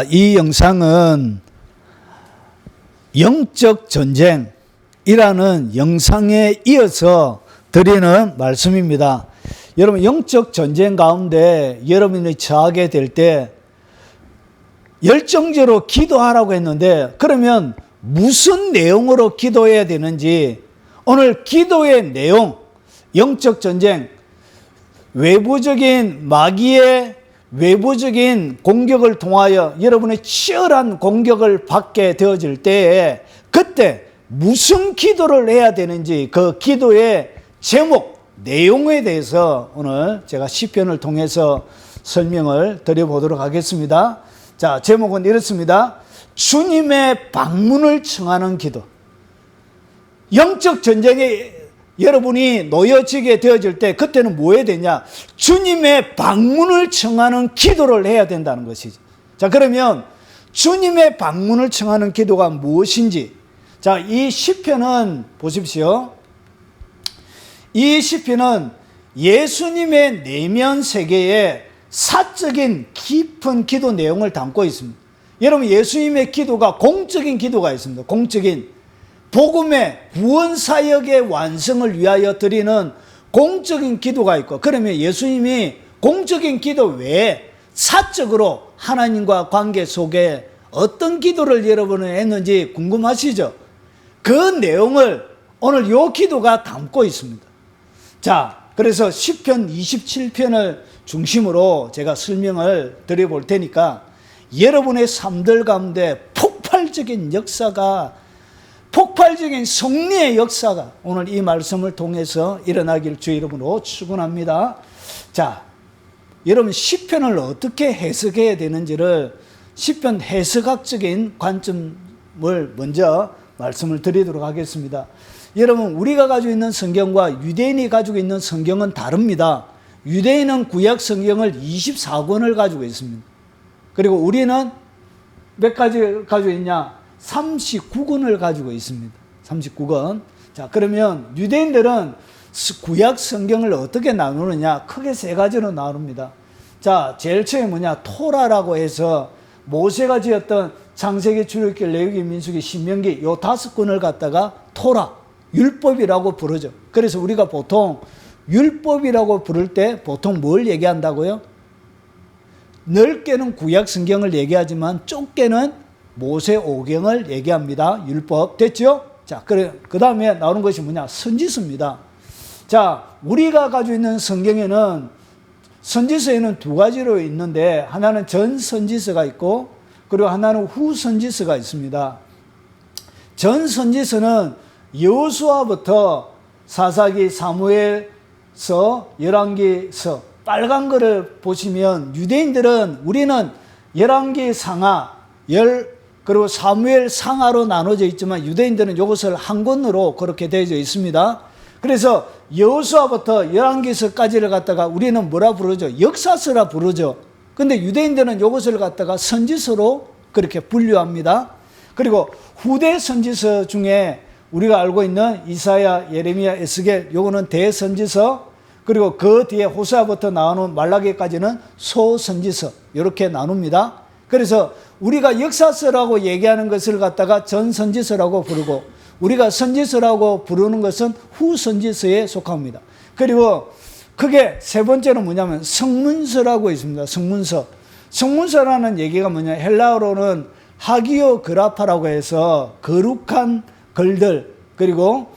이 영상은 영적 전쟁이라는 영상에 이어서 드리는 말씀입니다. 여러분, 영적 전쟁 가운데 여러분이 처하게 될 때 열정적으로 기도하라고 했는데, 그러면 무슨 내용으로 기도해야 되는지, 오늘 기도의 내용, 영적 전쟁, 외부적인 마귀의 외부적인 공격을 통하여 여러분의 치열한 공격을 받게 되어질 때에 그때 무슨 기도를 해야 되는지, 그 기도의 제목, 내용에 대해서 오늘 제가 시편을 통해서 설명을 드려보도록 하겠습니다. 자, 제목은 이렇습니다. 주님의 방문을 청하는 기도. 영적 전쟁에 여러분이 놓여지게 되어질 때 그때는 뭐 해야 되냐? 주님의 방문을 청하는 기도를 해야 된다는 것이죠. 자, 그러면 주님의 방문을 청하는 기도가 무엇인지, 자, 이 시편은 보십시오. 이 시편은 예수님의 내면 세계에 사적인 깊은 기도 내용을 담고 있습니다. 여러분, 예수님의 기도가 공적인 기도가 있습니다. 공적인 복음의 구원 사역의 완성을 위하여 드리는 공적인 기도가 있고, 그러면 예수님이 공적인 기도 외에 사적으로 하나님과 관계 속에 어떤 기도를 여러분은 했는지 궁금하시죠? 그 내용을 오늘 이 기도가 담고 있습니다. 자, 그래서 시편 27편을 중심으로 제가 설명을 드려볼 테니까 여러분의 삶들 가운데 폭발적인 승리의 역사가 오늘 이 말씀을 통해서 일어나길 주 이름으로 축원합니다. 자, 여러분, 시편을 어떻게 해석해야 되는지를 시편 해석학적인 관점을 먼저 말씀을 드리도록 하겠습니다. 여러분, 우리가 가지고 있는 성경과 유대인이 가지고 있는 성경은 다릅니다. 유대인은 구약 성경을 24권을 가지고 있습니다. 그리고 우리는 몇 가지 가지고 있냐? 39권을 가지고 있습니다. 39권. 자, 그러면 유대인들은 구약 성경을 어떻게 나누느냐? 크게 세 가지로 나눕니다. 자, 제일 처음에 뭐냐? 토라라고 해서 모세가 지었던 창세기, 출애굽기, 레위기, 민수기, 신명기 요 5권을 갖다가 토라, 율법이라고 부르죠. 그래서 우리가 보통 율법이라고 부를 때 보통 뭘 얘기한다고요? 넓게는 구약 성경을 얘기하지만 좁게는 모세 오경을 얘기합니다. 율법. 됐죠? 자, 그 다음에 나오는 것이 뭐냐? 선지서입니다. 자, 우리가 가지고 있는 성경에는 선지서에는 두 가지로 있는데, 하나는 전 선지서가 있고, 그리고 하나는 후 선지서가 있습니다. 전 선지서는 여호수아부터 사사기, 사무엘서, 열왕기서, 빨간 거를 보시면 유대인들은 우리는 열왕기 상하, 그리고 사무엘 상하로 나눠져 있지만 유대인들은 이것을 한 권으로 그렇게 되어져 있습니다. 그래서 여호수아부터 열왕기서까지를 갖다가 우리는 뭐라 부르죠? 역사서라 부르죠. 근데 유대인들은 이것을 갖다가 선지서로 그렇게 분류합니다. 그리고 후대 선지서 중에 우리가 알고 있는 이사야, 예레미야, 에스겔, 요거는 대선지서, 그리고 그 뒤에 호세아부터 나오는 말라기까지는 소선지서, 이렇게 나눕니다. 그래서 우리가 역사서라고 얘기하는 것을 갖다가 전선지서라고 부르고, 우리가 선지서라고 부르는 것은 후선지서에 속합니다. 그리고 크게 세 번째는 뭐냐면 성문서라고 있습니다. 성문서. 성문서라는 얘기가 뭐냐? 헬라어로는 하기오그라파라고 해서 거룩한 글들, 그리고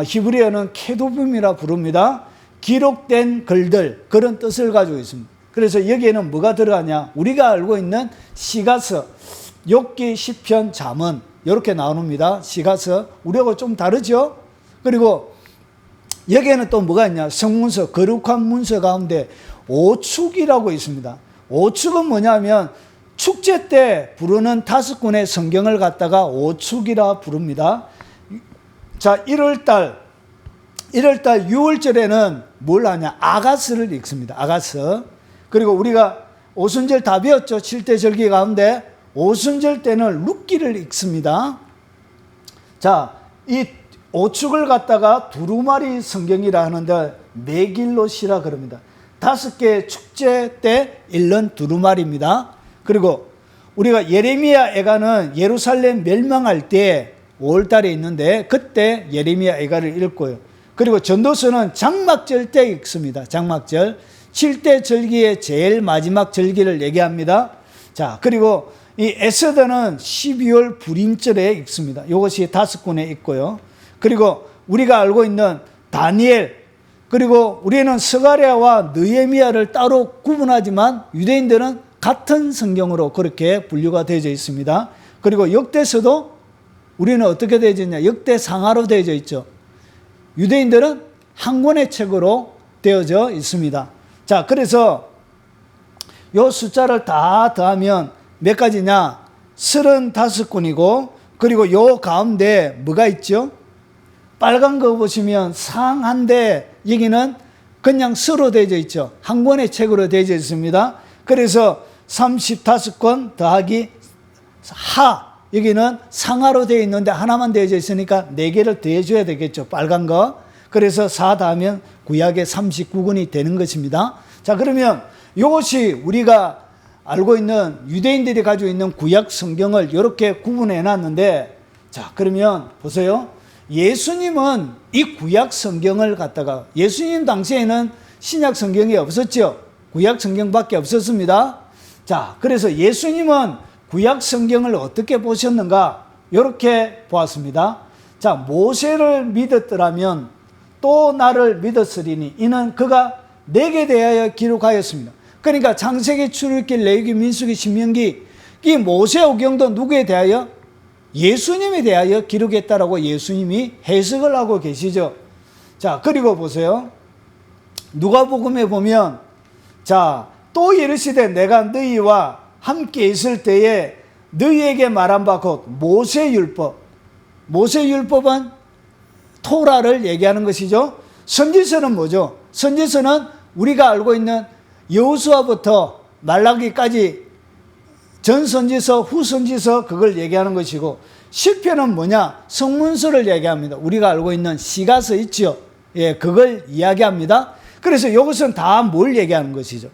히브리어는 케도빔이라 부릅니다. 기록된 글들, 그런 뜻을 가지고 있습니다. 그래서 여기에는 뭐가 들어가냐? 우리가 알고 있는 시가서, 욥기, 시편, 잠언 이렇게 나옵니다. 시가서, 우리하고 좀 다르죠? 그리고 여기에는 또 뭐가 있냐? 성문서, 거룩한 문서 가운데 오축이라고 있습니다. 오축은 뭐냐면 축제 때 부르는 5권의 성경을 갖다가 오축이라 부릅니다. 자, 1월달 6월절에는 뭘 하냐? 아가스를 읽습니다. 아가스. 그리고 우리가 오순절 다 배웠죠? 7대 절기 가운데 오순절 때는 룻기를 읽습니다. 자, 이 오축을 갖다가 두루마리 성경이라 하는데 메길롯이라 그럽니다. 5개 축제 때 읽는 두루마리입니다. 그리고 우리가 예레미야 애가는 예루살렘 멸망할 때 5월달에 있는데 그때 예레미야 애가를 읽고요. 그리고 전도서는 장막절 때 읽습니다. 장막절 7대 절기의 제일 마지막 절기를 얘기합니다. 자, 그리고 이 에스더는 12월 불임절에 읽습니다. 이것이 5권에 있고요. 그리고 우리가 알고 있는 다니엘, 그리고 우리는 스가랴와 느헤미야를 따로 구분하지만 유대인들은 같은 성경으로 그렇게 분류가 되어져 있습니다. 그리고 역대서도 우리는 어떻게 되어져 있냐? 역대상하로 되어져 있죠. 유대인들은 한 권의 책으로 되어져 있습니다. 자, 그래서 요 숫자를 다 더하면 몇 가지냐? 35권이고, 그리고 요 가운데 뭐가 있죠? 빨간 거 보시면 상한데 여기는 그냥 서로 되어져 있죠. 한 권의 책으로 되어져 있습니다. 그래서 35권 더하기 하, 여기는 상하로 되어 있는데 하나만 되어져 있으니까 4개를 더해줘야 되겠죠. 빨간 거. 그래서 4 더하면 구약의 39권이 되는 것입니다. 자, 그러면 이것이 우리가 알고 있는 유대인들이 가지고 있는 구약 성경을 이렇게 구분해 놨는데, 자, 그러면 보세요. 예수님은 이 구약 성경을 갖다가, 예수님 당시에는 신약 성경이 없었죠. 구약 성경밖에 없었습니다. 자, 그래서 예수님은 구약 성경을 어떻게 보셨는가? 이렇게 보았습니다. 자, 모세를 믿었더라면 또 나를 믿었으리니 이는 그가 내게 대하여 기록하였습니다. 그러니까 창세기, 출애굽기, 레위기, 민수기, 신명기, 이 모세오경도 누구에 대하여? 예수님에 대하여 기록했다라고 예수님이 해석을 하고 계시죠. 자, 그리고 보세요. 누가복음에 보면, 자, 또 이르시되 내가 너희와 함께 있을 때에 너희에게 말한 바 곧 모세율법. 모세율법은 토라를 얘기하는 것이죠. 선지서는 뭐죠? 선지서는 우리가 알고 있는 여호수아부터 말라기까지 전선지서, 후선지서 그걸 얘기하는 것이고, 시편은 뭐냐? 성문서를 얘기합니다. 우리가 알고 있는 시가서 있죠. 예, 그걸 이야기합니다. 그래서 이것은 다 뭘 얘기하는 것이죠?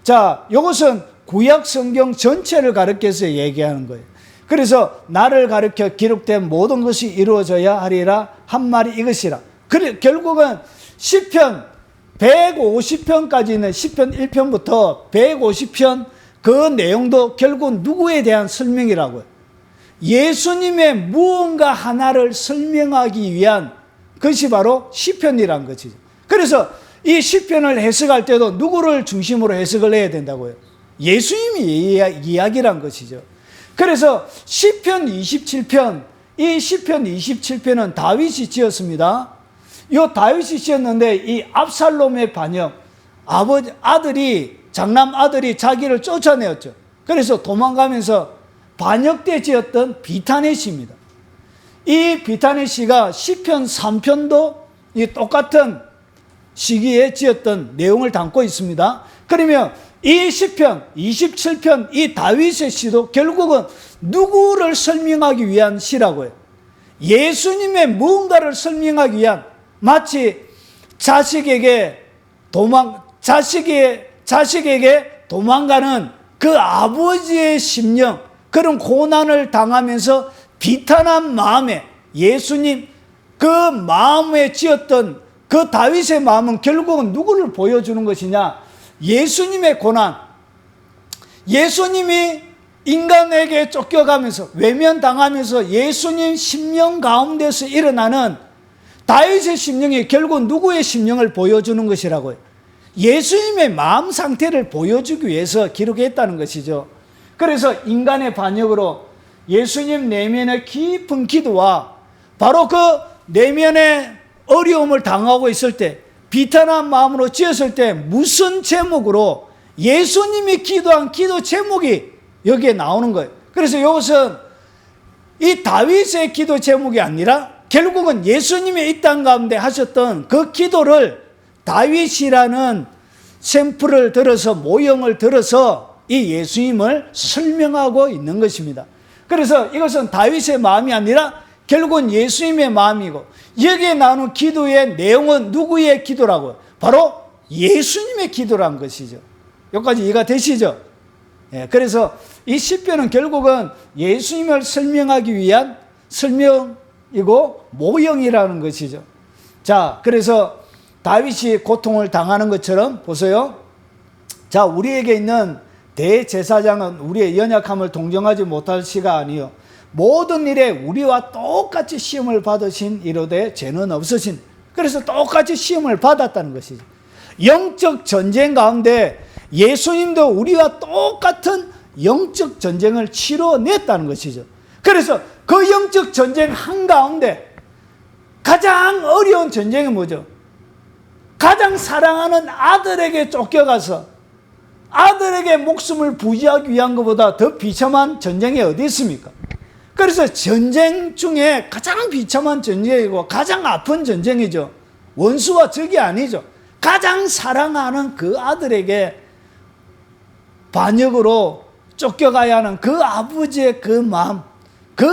자, 이것은 구약 성경 전체를 가르쳐서 얘기하는 거예요. 그래서 나를 가르쳐 기록된 모든 것이 이루어져야 하리라 한 말이 이것이라. 그래, 결국은 시편 150편까지 있는 시편 1편부터 150편 그 내용도 결국 누구에 대한 설명이라고요. 예수님의 무언가 하나를 설명하기 위한 것이 바로 시편이란 것이죠. 그래서 이 시편을 해석할 때도 누구를 중심으로 해석을 해야 된다고요? 예수님이 이야기란 것이죠. 그래서 시편 27편, 이 시편 27편은 다윗이 지었습니다. 이 다윗이 지었는데 이 압살롬의 반역, 장남 아들이 자기를 쫓아내었죠. 그래서 도망가면서 반역 때 지었던 비탄의 시입니다. 이 비탄의 시가 시편 3편도 이 똑같은 시기에 지었던 내용을 담고 있습니다. 그러면 이 시편 27편 이 다윗의 시도 결국은 누구를 설명하기 위한 시라고요? 예수님의 무언가를 설명하기 위한, 마치 자식에게 도망가는 그 아버지의 심령, 그런 고난을 당하면서 비탄한 마음에 예수님 그 마음에 지었던 그 다윗의 마음은 결국은 누구를 보여주는 것이냐? 예수님의 고난, 예수님이 인간에게 쫓겨가면서 외면당하면서 예수님 심령 가운데서 일어나는 다윗의 심령이 결국 누구의 심령을 보여주는 것이라고요? 예수님의 마음 상태를 보여주기 위해서 기록했다는 것이죠. 그래서 인간의 반역으로 예수님 내면의 깊은 기도와 바로 그 내면의 어려움을 당하고 있을 때, 비탄한 마음으로 지었을 때 무슨 제목으로 예수님이 기도한 기도 제목이 여기에 나오는 거예요. 그래서 이것은 이 다윗의 기도 제목이 아니라 결국은 예수님이 이 땅 가운데 하셨던 그 기도를 다윗이라는 샘플을 들어서, 모형을 들어서 이 예수님을 설명하고 있는 것입니다. 그래서 이것은 다윗의 마음이 아니라 결국은 예수님의 마음이고, 여기에 나오는 기도의 내용은 누구의 기도라고요? 바로 예수님의 기도란 것이죠. 여기까지 이해가 되시죠? 예, 그래서 이 시편은 결국은 예수님을 설명하기 위한 설명이고 모형이라는 것이죠. 자, 그래서 다윗이 고통을 당하는 것처럼 보세요. 자, 우리에게 있는 대제사장은 우리의 연약함을 동정하지 못할 시가 아니요 모든 일에 우리와 똑같이 시험을 받으신 이로되 죄는 없으신. 그래서 똑같이 시험을 받았다는 것이죠. 영적 전쟁 가운데 예수님도 우리와 똑같은 영적 전쟁을 치러냈다는 것이죠. 그래서 그 영적 전쟁 한가운데 가장 어려운 전쟁이 뭐죠? 가장 사랑하는 아들에게 쫓겨가서 아들에게 목숨을 부지하기 위한 것보다 더 비참한 전쟁이 어디 있습니까? 그래서 전쟁 중에 가장 비참한 전쟁이고 가장 아픈 전쟁이죠. 원수와 적이 아니죠. 가장 사랑하는 그 아들에게 반역으로 쫓겨가야 하는 그 아버지의 그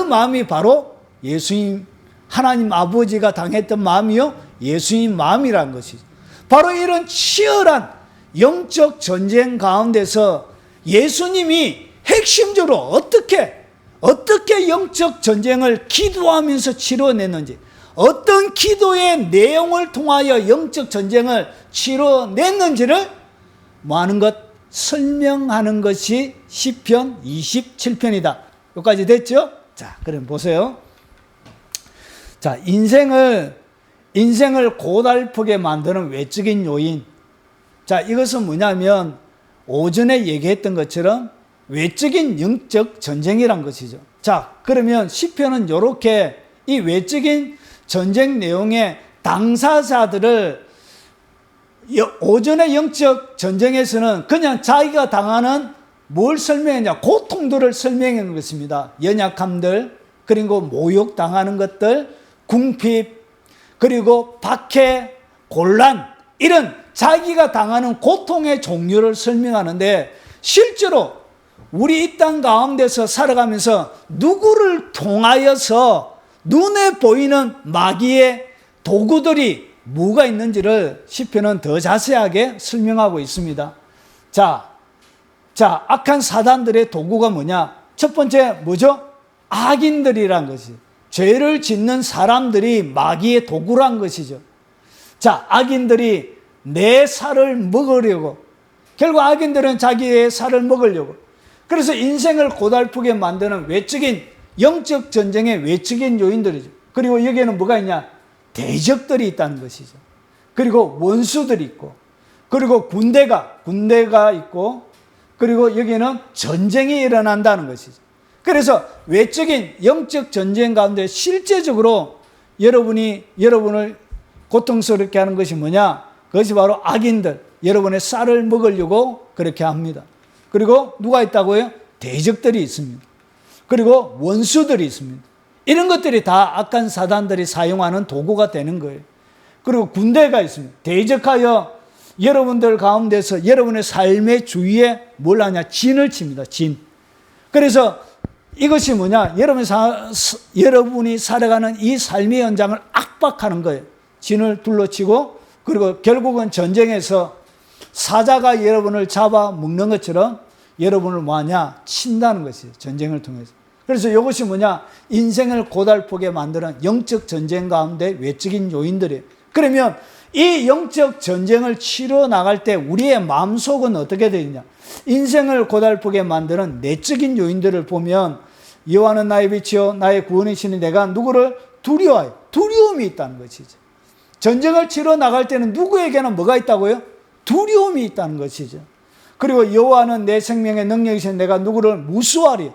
마음이 바로 예수님, 하나님 아버지가 당했던 마음이요 예수님 마음이란 것이죠. 바로 이런 치열한 영적 전쟁 가운데서 예수님이 핵심적으로 어떻게 영적 전쟁을 기도하면서 치러냈는지, 어떤 기도의 내용을 통하여 영적 전쟁을 치러냈는지를 많은 것 설명하는 것이 시편 27편이다. 여기까지 됐죠? 자, 그럼 보세요. 자, 인생을 고달프게 만드는 외적인 요인. 자, 이것은 뭐냐면 오전에 얘기했던 것처럼 외적인 영적 전쟁이란 것이죠. 자, 그러면 시편은 이렇게 이 외적인 전쟁 내용의 당사자들을 오전의 영적 전쟁에서는 그냥 자기가 당하는 뭘 설명했냐? 고통들을 설명하는 것입니다. 연약함들, 그리고 모욕당하는 것들, 궁핍, 그리고 박해, 곤란, 이런 자기가 당하는 고통의 종류를 설명하는데 실제로 우리 이 땅 가운데서 살아가면서 누구를 통하여서 눈에 보이는 마귀의 도구들이 뭐가 있는지를 시편은 더 자세하게 설명하고 있습니다. 자, 악한 사단들의 도구가 뭐냐? 첫 번째 뭐죠? 악인들이란 것이. 죄를 짓는 사람들이 마귀의 도구란 것이죠. 자, 악인들이 내 살을 먹으려고, 결국 악인들은 자기의 살을 먹으려고, 그래서 인생을 고달프게 만드는 외적인 영적 전쟁의 외적인 요인들이죠. 그리고 여기에는 뭐가 있냐? 대적들이 있다는 것이죠. 그리고 원수들이 있고, 그리고 군대가 있고, 그리고 여기에는 전쟁이 일어난다는 것이죠. 그래서 외적인 영적 전쟁 가운데 실제적으로 여러분을 고통스럽게 하는 것이 뭐냐? 그것이 바로 악인들, 여러분의 쌀을 먹으려고 그렇게 합니다. 그리고 누가 있다고요? 대적들이 있습니다. 그리고 원수들이 있습니다. 이런 것들이 다 악한 사단들이 사용하는 도구가 되는 거예요. 그리고 군대가 있습니다. 대적하여 여러분들 가운데서 여러분의 삶의 주위에 뭘 하냐? 진을 칩니다. 진. 그래서 이것이 뭐냐? 여러분이 살아가는 이 삶의 현장을 압박하는 거예요. 진을 둘러치고, 그리고 결국은 전쟁에서 사자가 여러분을 잡아 먹는 것처럼 여러분을 뭐하냐? 친다는 것이에요. 전쟁을 통해서. 그래서 이것이 뭐냐? 인생을 고달프게 만드는 영적 전쟁 가운데 외적인 요인들이에요. 그러면 이 영적 전쟁을 치러 나갈 때 우리의 마음속은 어떻게 되느냐? 인생을 고달프게 만드는 내적인 요인들을 보면 여호와는 나의 빛이요 나의 구원이시니 내가 누구를 두려워해요. 두려움이 있다는 것이죠. 전쟁을 치러 나갈 때는 누구에게나 뭐가 있다고요? 두려움이 있다는 것이죠. 그리고 여호와는 내 생명의 능력이시니 내가 누구를 무수하리.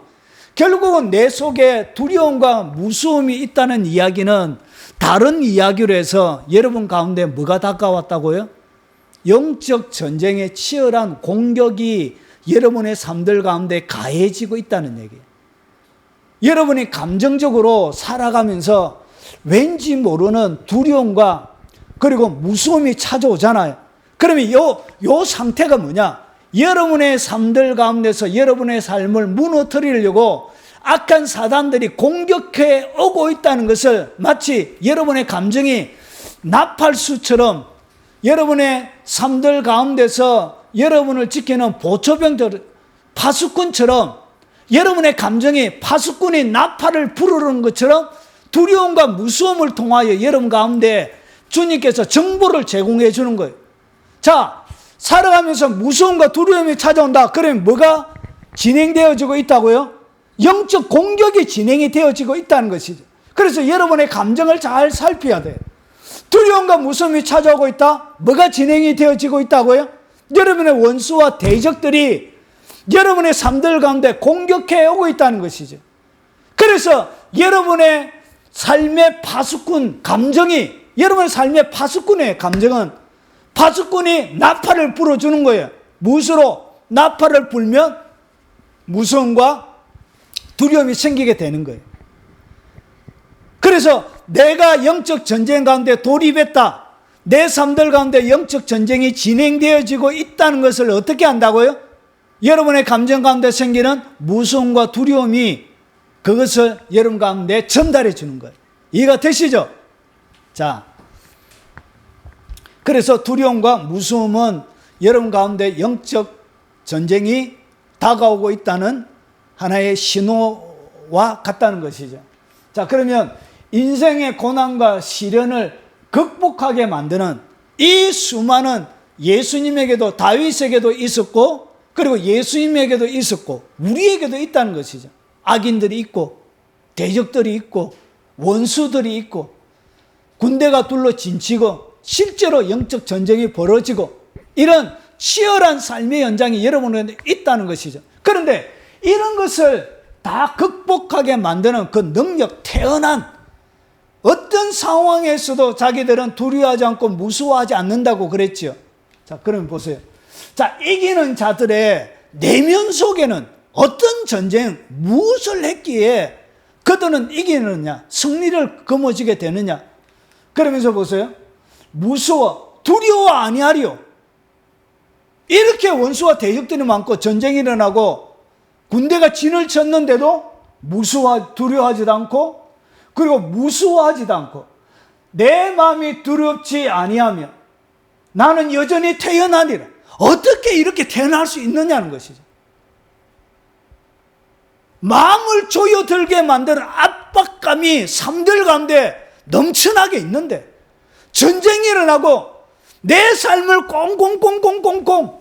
결국은 내 속에 두려움과 무서움이 있다는 이야기는 다른 이야기로 해서 여러분 가운데 뭐가 다가왔다고요? 영적 전쟁의 치열한 공격이 여러분의 삶들 가운데 가해지고 있다는 얘기예요. 여러분이 감정적으로 살아가면서 왠지 모르는 두려움과 그리고 무서움이 찾아오잖아요. 그러면 요 상태가 뭐냐? 여러분의 삶들 가운데서 여러분의 삶을 무너뜨리려고 악한 사단들이 공격해 오고 있다는 것을 마치 여러분의 감정이 나팔수처럼 여러분의 삶들 가운데서 여러분을 지키는 보초병들, 파수꾼처럼 여러분의 감정이 파수꾼이 나팔을 부르는 것처럼 두려움과 무서움을 통하여 여러분 가운데 주님께서 정보를 제공해 주는 거예요. 자, 살아가면서 무서움과 두려움이 찾아온다. 그러면 뭐가 진행되어지고 있다고요? 영적 공격이 진행이 되어지고 있다는 것이죠. 그래서 여러분의 감정을 잘 살펴야 돼요. 두려움과 무서움이 찾아오고 있다? 뭐가 진행이 되어지고 있다고요? 여러분의 원수와 대적들이 여러분의 삶들 가운데 공격해 오고 있다는 것이죠. 그래서 여러분의 삶의 파수꾼 감정이, 여러분의 삶의 파수꾼의 감정은 파수꾼이 나팔을 불어주는 거예요. 무엇으로? 나팔을 불면 무서움과 두려움이 생기게 되는 거예요. 그래서 내가 영적 전쟁 가운데 돌입했다. 내 삶들 가운데 영적 전쟁이 진행되어지고 있다는 것을 어떻게 한다고요? 여러분의 감정 가운데 생기는 무서움과 두려움이 그것을 여러분 가운데 전달해 주는 거예요. 이해가 되시죠? 자, 그래서 두려움과 무서움은 여러분 가운데 영적 전쟁이 다가오고 있다는 하나의 신호와 같다는 것이죠. 자, 그러면 인생의 고난과 시련을 극복하게 만드는 이 수많은 예수님에게도 다윗에게도 있었고 그리고 예수님에게도 있었고 우리에게도 있다는 것이죠. 악인들이 있고 대적들이 있고 원수들이 있고 군대가 둘러 진치고 실제로 영적 전쟁이 벌어지고 이런 치열한 삶의 현장이 여러분에게 있다는 것이죠. 그런데 이런 것을 다 극복하게 만드는 그 능력, 태어난 어떤 상황에서도 자기들은 두려워하지 않고 무서워하지 않는다고 그랬죠. 자, 그러면 보세요. 자, 이기는 자들의 내면 속에는 어떤 전쟁, 무엇을 했기에 그들은 이기느냐, 승리를 거머쥐게 되느냐. 그러면서 보세요. 무서워, 두려워 아니하리요. 이렇게 원수와 대적들이 많고 전쟁이 일어나고 군대가 진을 쳤는데도 두려워하지도 않고 그리고 무서워하지도 않고 내 마음이 두렵지 아니하며 나는 여전히 태어나리라. 어떻게 이렇게 태어날 수 있느냐는 것이죠. 마음을 조여들게 만드는 압박감이 삶들 가운데 넘쳐나게 있는데 전쟁이 일어나고 내 삶을 꽁꽁꽁꽁꽁꽁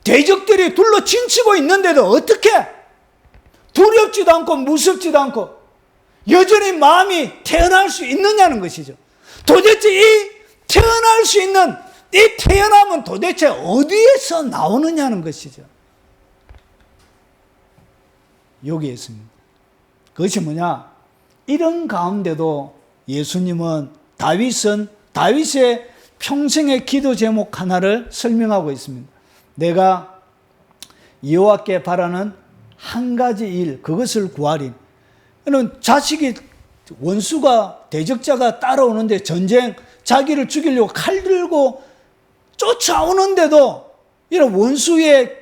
대적들이 둘러 진치고 있는데도 어떻게 두렵지도 않고 무섭지도 않고 여전히 마음이 태어날 수 있느냐는 것이죠. 도대체 이 태어날 수 있는 이 태어남은 도대체 어디에서 나오느냐는 것이죠. 여기에 있습니다. 그것이 뭐냐? 이런 가운데도 예수님은 다윗의 평생의 기도 제목 하나를 설명하고 있습니다. 내가 여호와께 바라는 한 가지 일, 그것을 구하리. 자식이 원수가 대적자가 따라오는데 전쟁, 자기를 죽이려고 칼 들고 쫓아오는데도 이런 원수의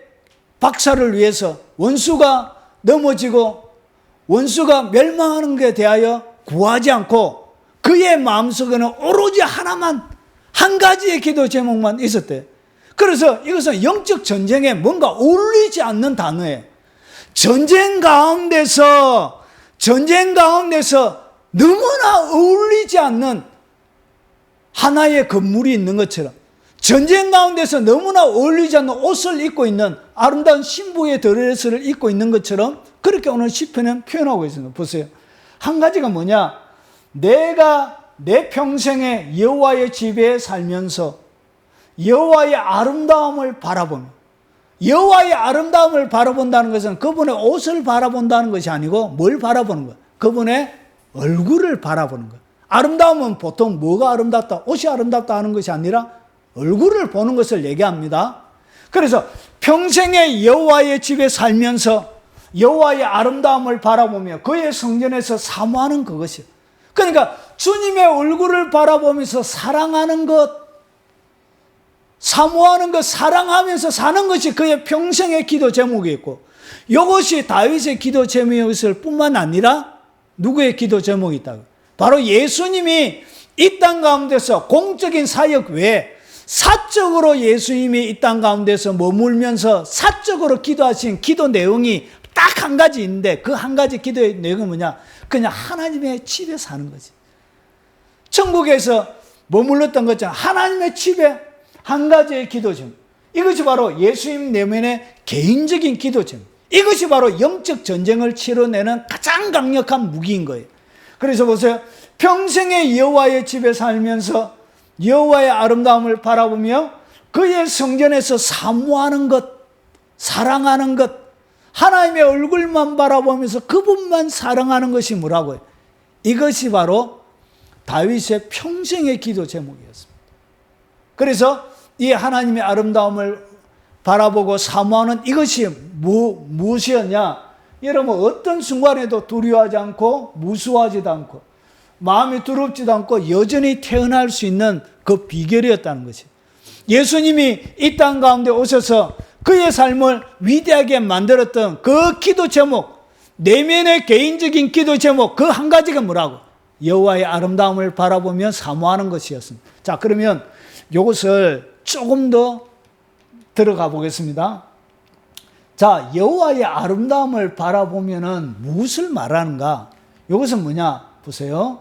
박살을 위해서 원수가 넘어지고 원수가 멸망하는 것에 대하여 구하지 않고 그의 마음속에는 오로지 하나만, 한 가지의 기도 제목만 있었대요. 그래서 이것은 영적 전쟁에 뭔가 어울리지 않는 단어예요. 전쟁 가운데서 너무나 어울리지 않는 하나의 건물이 있는 것처럼 전쟁 가운데서 너무나 어울리지 않는 옷을 입고 있는 아름다운 신부의 드레스를 입고 있는 것처럼 그렇게 오늘 시편은 표현하고 있습니다. 보세요. 한 가지가 뭐냐? 내가 내 평생에 여호와의 집에 살면서 여호와의 아름다움을 바라보며, 여호와의 아름다움을 바라본다는 것은 그분의 옷을 바라본다는 것이 아니고 뭘 바라보는 거야? 그분의 얼굴을 바라보는 거야. 아름다움은 보통 뭐가 아름답다? 옷이 아름답다 하는 것이 아니라 얼굴을 보는 것을 얘기합니다. 그래서 평생에 여호와의 집에 살면서 여호와의 아름다움을 바라보며 그의 성전에서 사모하는 그것이에요. 그러니까 주님의 얼굴을 바라보면서 사랑하는 것, 사모하는 것, 사랑하면서 사는 것이 그의 평생의 기도 제목이었고, 이것이 다윗의 기도 제목이었을 뿐만 아니라 누구의 기도 제목이 있다고? 바로 예수님이 이 땅 가운데서 공적인 사역 외에 사적으로 예수님이 이 땅 가운데서 머물면서 사적으로 기도하신 기도 내용이 딱 한 가지 있는데 그 한 가지 기도의 내용은 뭐냐? 그냥 하나님의 집에 사는 거지. 천국에서 머물렀던 것처럼 하나님의 집에 한 가지의 기도 제목. 이것이 바로 예수님 내면의 개인적인 기도 제목. 이것이 바로 영적 전쟁을 치러내는 가장 강력한 무기인 거예요. 그래서 보세요. 평생의 여호와의 집에 살면서 여호와의 아름다움을 바라보며 그의 성전에서 사모하는 것, 사랑하는 것, 하나님의 얼굴만 바라보면서 그분만 사랑하는 것이 뭐라고요? 이것이 바로 다윗의 평생의 기도 제목이었습니다. 그래서 이 하나님의 아름다움을 바라보고 사모하는 이것이 무엇이었냐? 여러분 어떤 순간에도 두려워하지 않고 무수하지도 않고 마음이 두렵지도 않고 여전히 태어날 수 있는 그 비결이었다는 것이. 예수님이 이 땅 가운데 오셔서 그의 삶을 위대하게 만들었던 그 기도 제목, 내면의 개인적인 기도 제목 그 한 가지가 뭐라고? 여호와의 아름다움을 바라보며 사모하는 것이었습니다. 자, 그러면 이것을 조금 더 들어가 보겠습니다. 자, 여호와의 아름다움을 바라보면은 무엇을 말하는가? 이것은 뭐냐? 보세요.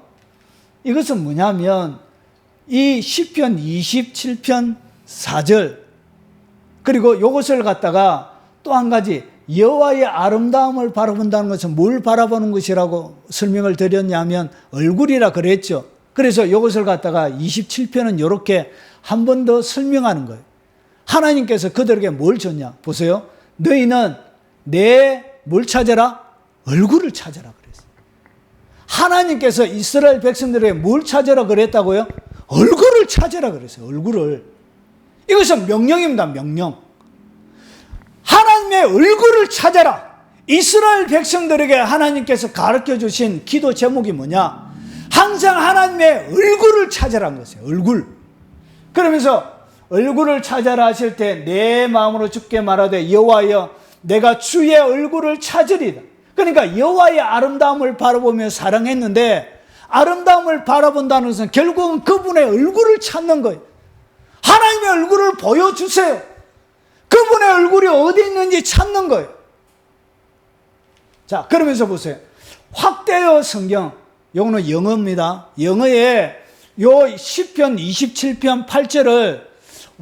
이것은 뭐냐면 이 시편 27편 4절 그리고 이것을 갖다가 또 한 가지 여호와의 아름다움을 바라본다는 것은 뭘 바라보는 것이라고 설명을 드렸냐면 얼굴이라 그랬죠. 그래서 이것을 갖다가 27편은 이렇게 한 번 더 설명하는 거예요. 하나님께서 그들에게 뭘 줬냐? 보세요. 너희는 내 뭘 찾아라? 얼굴을 찾아라 그랬어요. 하나님께서 이스라엘 백성들에게 뭘 찾아라 그랬다고요? 얼굴을 찾아라 그랬어요. 얼굴을. 이것은 명령입니다. 명령. 하나님의 얼굴을 찾아라. 이스라엘 백성들에게 하나님께서 가르쳐 주신 기도 제목이 뭐냐? 항상 하나님의 얼굴을 찾아라는 것이에요. 얼굴. 그러면서 얼굴을 찾아라 하실 때 내 마음으로 주께 말하되 여호와여 내가 주의 얼굴을 찾으리다. 그러니까 여호와의 아름다움을 바라보며 사랑했는데 아름다움을 바라본다는 것은 결국은 그분의 얼굴을 찾는 거예요. 하나님의 얼굴을 보여주세요. 그분의 얼굴이 어디 있는지 찾는 거예요. 자, 그러면서 보세요. 확대어 성경, 이거는 영어입니다. 영어에 요 시편 27편 8절을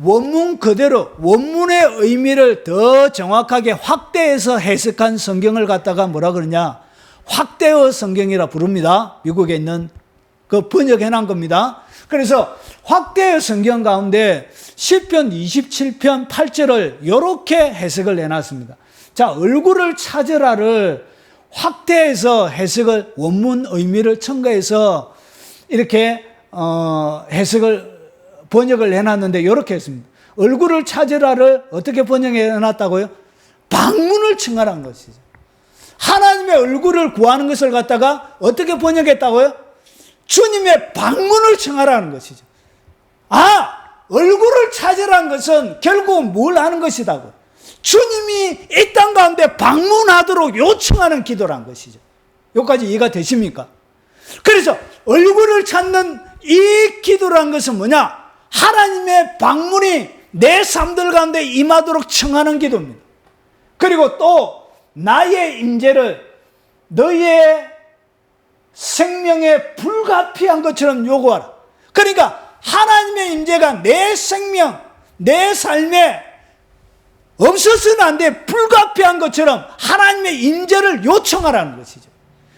원문 그대로 원문의 의미를 더 정확하게 확대해서 해석한 성경을 갖다가 뭐라 그러냐? 확대어 성경이라 부릅니다. 미국에 있는 그 번역해 놓은 겁니다. 그래서 확대어 성경 가운데 시편 27편 8절을 이렇게 해석을 해놨습니다. 자, 얼굴을 찾으라를 확대해서 해석을 원문 의미를 첨가해서 이렇게 해석을 번역을 해놨는데 이렇게 했습니다. 얼굴을 찾으라를 어떻게 번역해 놨다고요? 방문을 청하라는 것이죠. 하나님의 얼굴을 구하는 것을 갖다가 어떻게 번역했다고요? 주님의 방문을 청하라는 것이죠. 아, 얼굴을 찾으라는 것은 결국은 뭘 하는 것이다고? 주님이 이 땅 가운데 방문하도록 요청하는 기도라는 것이죠. 여기까지 이해가 되십니까? 그래서 얼굴을 찾는 이 기도라는 것은 뭐냐? 하나님의 방문이 내 삶들 가운데 임하도록 청하는 기도입니다. 그리고 또 나의 임재를 너희의 생명에 불가피한 것처럼 요구하라. 그러니까 하나님의 임재가 내 생명, 내 삶에 없어서는 안 돼. 불가피한 것처럼 하나님의 임재를 요청하라는 것이죠.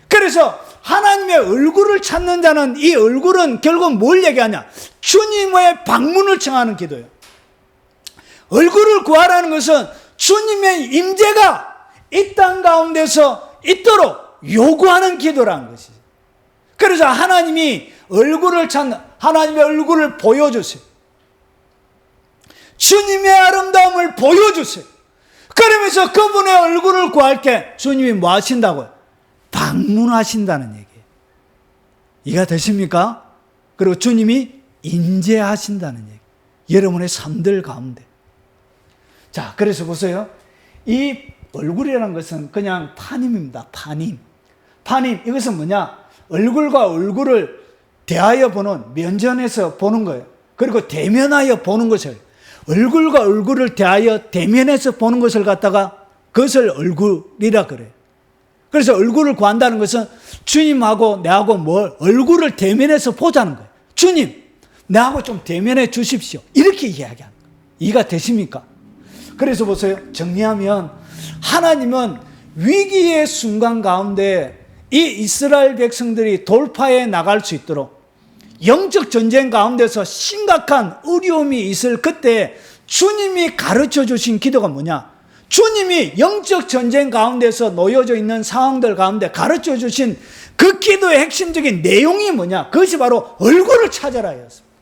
그래서 하나님의 얼굴을 찾는 자는 이 얼굴은 결국 뭘 얘기하냐? 주님의 방문을 청하는 기도예요. 얼굴을 구하라는 것은 주님의 임재가 이 땅 가운데서 있도록 요구하는 기도라는 것이죠. 그래서 하나님이 얼굴을 찾는, 하나님의 얼굴을 보여주세요. 주님의 아름다움을 보여주세요. 그러면서 그분의 얼굴을 구할 때 주님이 뭐 하신다고요? 방문하신다는 얘기예요. 이해가 되십니까? 그리고 주님이 임재하신다는 얘기. 여러분의 삶들 가운데. 자, 그래서 보세요. 이 얼굴이라는 것은 그냥 파님입니다. 파님. 파님, 이것은 뭐냐? 얼굴과 얼굴을 대하여 보는, 면전에서 보는 거예요. 그리고 대면하여 보는 것을, 얼굴과 얼굴을 대하여 대면해서 보는 것을 갖다가 그것을 얼굴이라 그래요. 그래서 얼굴을 구한다는 것은 주님하고 내하고 뭘 얼굴을 대면해서 보자는 거예요. 주님, 내하고 좀 대면해 주십시오. 이렇게 이야기하는 거예요. 이해가 되십니까? 그래서 보세요. 정리하면 하나님은 위기의 순간 가운데 이 이스라엘 백성들이 돌파해 나갈 수 있도록 영적 전쟁 가운데서 심각한 어려움이 있을 그때 주님이 가르쳐 주신 기도가 뭐냐? 주님이 영적 전쟁 가운데서 놓여져 있는 상황들 가운데 가르쳐 주신 그 기도의 핵심적인 내용이 뭐냐? 그것이 바로 얼굴을 찾아라였습니다.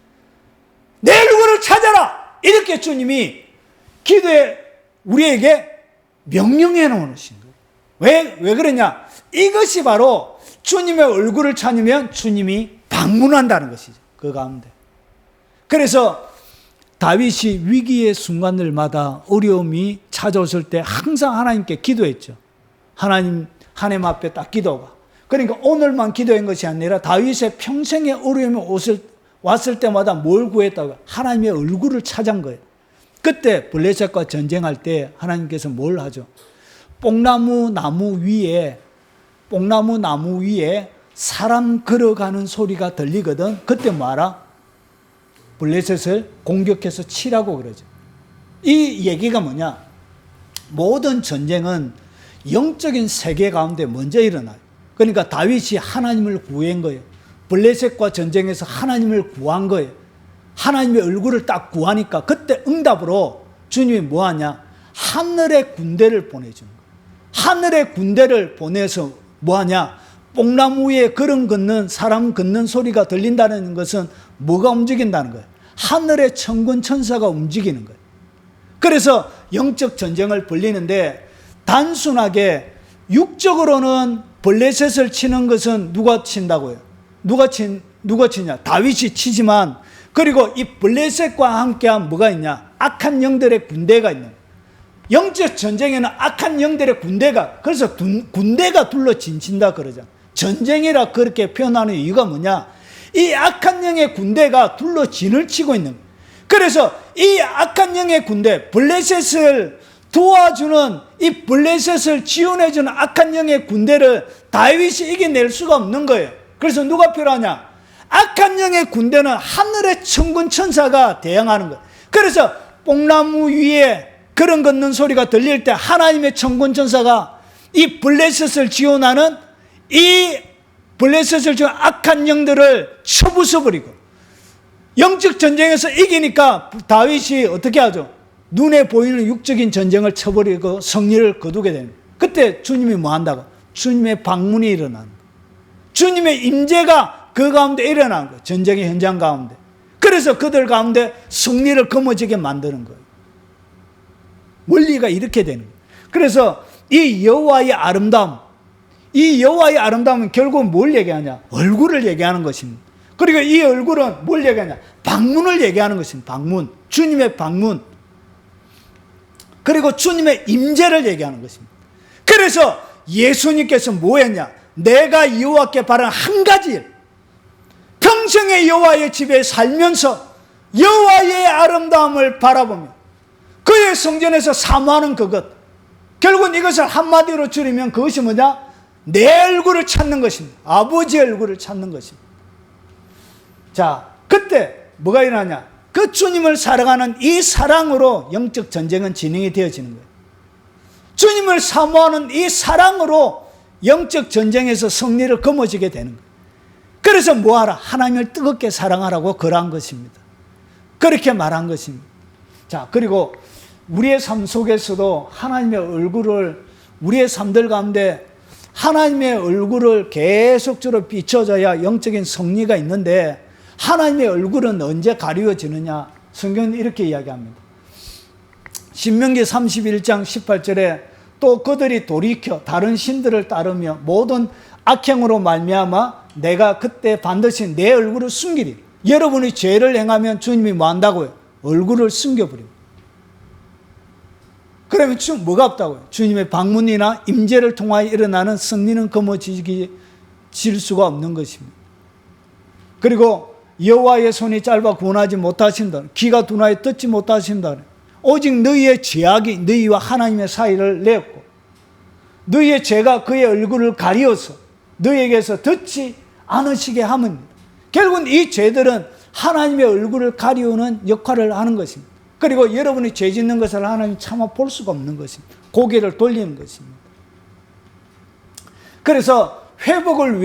내 얼굴을 찾아라! 이렇게 주님이 기도에 우리에게 명령해 놓으신 거예요. 왜 그러냐? 이것이 바로 주님의 얼굴을 찾으면 주님이 방문한다는 것이죠. 그 가운데. 그래서 다윗이 위기의 순간들마다 어려움이 찾아왔을 때 항상 하나님께 기도했죠. 하나님 앞에 딱 기도가. 그러니까 오늘만 기도한 것이 아니라 다윗의 평생의 어려움이 왔을 때마다 뭘 구했다고요? 하나님의 얼굴을 찾은 거예요. 그때 블레셋과 전쟁할 때 하나님께서 뭘 하죠? 뽕나무 나무 위에 사람 걸어가는 소리가 들리거든. 그때 뭐하라? 블레셋을 공격해서 치라고 그러죠. 이 얘기가 뭐냐? 모든 전쟁은 영적인 세계 가운데 먼저 일어나요. 그러니까 다윗이 하나님을 구한 거예요. 블레셋과 전쟁에서 하나님을 구한 거예요. 하나님의 얼굴을 딱 구하니까 그때 응답으로 주님이 뭐하냐? 하늘의 군대를 보내주는 거예요. 하늘의 군대를 보내서 뭐하냐? 뽕나무 위에 사람 걷는 소리가 들린다는 것은 뭐가 움직인다는 거예요? 하늘의 천군 천사가 움직이는 거예요. 그래서 영적 전쟁을 벌리는데 단순하게 육적으로는 블레셋을 치는 것은 누가 친다고요? 누가 치냐? 다윗이 치지만 그리고 이 블레셋과 함께한 뭐가 있냐? 악한 영들의 군대가 있는 거예요. 영적 전쟁에는 악한 영들의 군대가, 그래서 군대가 둘러 진친다 그러죠. 전쟁이라 그렇게 표현하는 이유가 뭐냐? 이 악한 영의 군대가 둘러 진을 치고 있는 거예요. 그래서 이 악한 영의 군대, 블레셋을 도와주는, 이 블레셋을 지원해주는 악한 영의 군대를 다윗이 이겨낼 수가 없는 거예요. 그래서 누가 필요하냐? 악한 영의 군대는 하늘의 천군 천사가 대항하는 거예요. 그래서 뽕나무 위에 걸음 걷는 소리가 들릴 때 하나님의 천군 천사가 이 블레셋을 지원하는 이 블레셋을 지원 악한 영들을 쳐부숴버리고, 영적 전쟁에서 이기니까 다윗이 어떻게 하죠? 눈에 보이는 육적인 전쟁을 쳐버리고 승리를 거두게 되는 거예요. 그때 주님이 뭐 한다고? 주님의 방문이 일어나는 거예요. 주님의 임재가 그 가운데 일어나는 거예요. 전쟁의 현장 가운데. 그래서 그들 가운데 승리를 거머쥐게 만드는 거예요. 원리가 이렇게 되는 거예요. 그래서 이 여호와의 아름다움, 이 여호와의 아름다움은 결국 뭘 얘기하냐? 얼굴을 얘기하는 것입니다. 그리고 이 얼굴은 뭘 얘기하냐? 방문을 얘기하는 것입니다. 방문, 주님의 방문. 그리고 주님의 임재를 얘기하는 것입니다. 그래서 예수님께서 뭐 했냐? 내가 여호와께 바란 한 가지 일, 평생의 여호와의 집에 살면서 여호와의 아름다움을 바라보며 그의 성전에서 사모하는 그것, 결국은 이것을 한마디로 줄이면 그것이 뭐냐? 내 얼굴을 찾는 것입니다. 아버지의 얼굴을 찾는 것입니다. 자, 그때 뭐가 일어나냐? 그 주님을 사랑하는 이 사랑으로 영적 전쟁은 진행이 되어지는 거예요. 주님을 사모하는 이 사랑으로 영적 전쟁에서 승리를 거머쥐게 되는 거예요. 그래서 뭐하라? 하나님을 뜨겁게 사랑하라고 그러한 것입니다. 그렇게 말한 것입니다. 자, 그리고 우리의 삶 속에서도 하나님의 얼굴을, 우리의 삶들 가운데 하나님의 얼굴을 계속적으로 비춰줘야 영적인 승리가 있는데, 하나님의 얼굴은 언제 가리워지느냐? 성경은 이렇게 이야기합니다. 신명기 31장 18절에 또 그들이 돌이켜 다른 신들을 따르며 모든 악행으로 말미암아 내가 그때 반드시 내 얼굴을 숨기리. 여러분이 죄를 행하면 주님이 뭐 한다고요? 얼굴을 숨겨버립니다. 그러면 뭐가 없다고요? 주님의 방문이나 임재를 통하여 일어나는 승리는 거머쥘 수가 없는 것입니다. 그리고 여호와의 손이 짧아 구원하지 못하신다. 귀가 둔하여 듣지 못하신다. 오직 너희의 죄악이 너희와 하나님의 사이를 내었고 너희의 죄가 그의 얼굴을 가리어서 너희에게서 듣지 않으시게 함입니다. 결국은 이 죄들은 하나님의 얼굴을 가리우는 역할을 하는 것입니다. 그리고 여러분이 죄 짓는 것을 하나님 차마 볼 수가 없는 것입니다. 고개를 돌리는 것입니다. 그래서 회복을